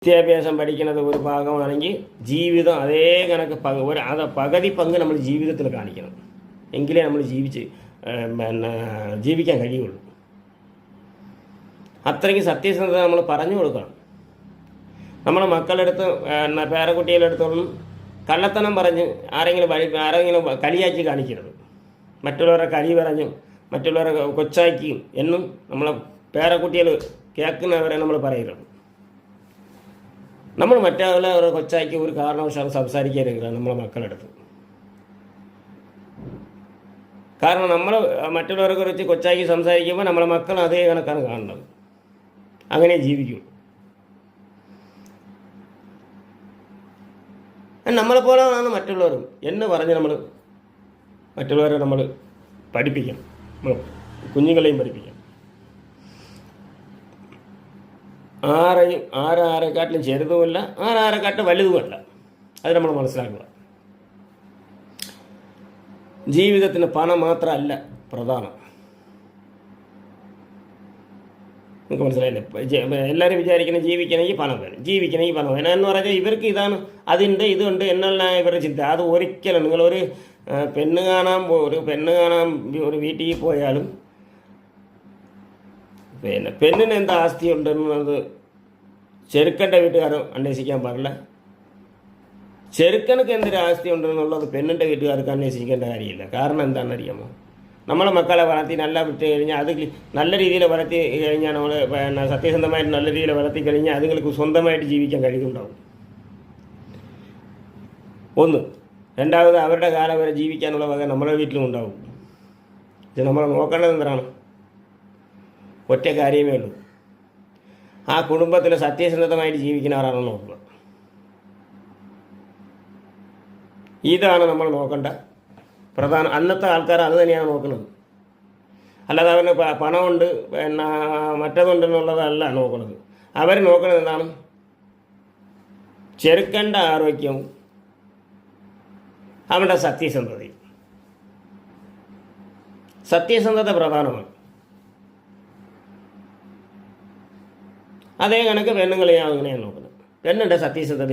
വിദ്യാഭ്യാസം പഠിക്കുന്നത് ഒരു ഭാഗമാണെങ്കിൽ ജീവിതം അതേ കണക്ക് പകുതി പങ്ക് നമ്മൾ ജീവിതത്തിൽ കാണിക്കണം. എങ്കിലേ നമ്മൾ ജീവിക്കാൻ കഴിയുള്ളൂ. അത്രയ്ക്ക് സത്യസന്ധത നമ്മൾ പറഞ്ഞു കൊടുക്കണം. നമ്മൾ മക്കളെടുത്ത് പേരക്കുട്ടികളെടുത്തൊന്നും കള്ളത്തനം പറഞ്ഞ് ആരെങ്കിലും കളിയാക്കി കാണിക്കരുത്. മറ്റുള്ളവരെ കളി പറഞ്ഞു മറ്റുള്ളവരെ കൊച്ചാക്കിയും എന്നും നമ്മളെ പേരക്കുട്ടികൾ കേൾക്കുന്നവരെ നമ്മൾ പറയരുത്. നമ്മൾ മറ്റുള്ളവരെ കൊച്ചാക്കി ഒരു കാരണവശാലും സംസാരിക്കരുത് നമ്മളെ മക്കളെടുത്ത്. കാരണം നമ്മൾ മറ്റുള്ളവരെ കുറിച്ച് കൊച്ചാക്കി സംസാരിക്കുമ്പോൾ നമ്മളെ മക്കൾ അതേ കണക്കാണ് കാണുന്നത്. അങ്ങനെ ജീവിക്കും. നമ്മളെപ്പോലെയാണ് മറ്റുള്ളവരും എന്ന് പറഞ്ഞ് മറ്റുള്ളവരെ നമ്മൾ പഠിപ്പിക്കണം. കുഞ്ഞുങ്ങളെയും പഠിപ്പിക്കണം. ആരെക്കാട്ടിലും ചെറുതുമല്ല ആരെക്കാട്ടിലും വലുതുമല്ല. അത് നമ്മൾ മനസ്സിലാക്കുക. ജീവിതത്തിന് പണം മാത്രമല്ല പ്രധാനം. നിങ്ങൾക്ക് മനസ്സിലായില്ലേ? എല്ലാവരും വിചാരിക്കുന്നത് ജീവിക്കണമെങ്കിൽ പണം വേണം എന്ന് പറഞ്ഞാൽ ഇവർക്ക് ഇതാണ് അതിൻ്റെ ഇതുണ്ട് എന്നുള്ള ഇവരുടെ ചിന്ത. അത് ഒരിക്കലും നിങ്ങളൊരു പെണ്ണ് കാണാൻ ഒരു വീട്ടിൽ പോയാലും പെണ്ണിന് എന്താ ആസ്തി ഉണ്ടെന്നത് ചെറുക്കൻ്റെ വീട്ടുകാരും അന്വേഷിക്കാൻ പാടില്ല. ചെറുക്കനക്ക് എന്തൊരു ആസ്തി ഉണ്ടെന്നുള്ളത് പെണ്ണിൻ്റെ വീട്ടുകാർക്ക് അന്വേഷിക്കേണ്ട കാര്യമില്ല. കാരണം എന്താണെന്നറിയാമോ? നമ്മളെ മക്കളെ വളർത്തി നല്ല വിട്ട് കഴിഞ്ഞാൽ അത് നല്ല രീതിയിൽ വളർത്തി കഴിഞ്ഞാൽ നമ്മൾ സത്യസന്ധമായിട്ട് നല്ല രീതിയിൽ വളർത്തി കഴിഞ്ഞാൽ അതുങ്ങൾക്ക് സ്വന്തമായിട്ട് ജീവിക്കാൻ കഴിയുന്നുണ്ടാവും. ഒന്ന്. രണ്ടാമത് അവരുടെ കാലം വരെ ജീവിക്കാനുള്ള വക നമ്മുടെ വീട്ടിലും ഉണ്ടാവും. ഇത് നമ്മൾ നോക്കേണ്ടത് എന്താണ്? ഒറ്റ കാര്യമേ ഉള്ളൂ. ആ കുടുംബത്തിൽ സത്യസന്ധമായിട്ട് ജീവിക്കുന്നവരാണെന്ന് നോക്കുക. ഇതാണ് നമ്മൾ നോക്കേണ്ട പ്രധാന. അന്നത്തെ ആൾക്കാർ അത് തന്നെയാണ് നോക്കുന്നത്. അല്ലാതെ അവന് പണമുണ്ട് മറ്റതുണ്ടെന്നുള്ളതല്ല നോക്കുന്നത്. അവർ നോക്കുന്നത് എന്താണ്? ചെറുക്കൻ്റെ ആരോഗ്യവും അവരുടെ സത്യസന്ധതയും. സത്യസന്ധത പ്രധാനമാണ്. അതേ കണക്ക് പെണ്ണുങ്ങളെയാണ് അങ്ങനെയാണ് നോക്കുന്നത്. പെണ്ണിൻ്റെ സത്യസന്ധത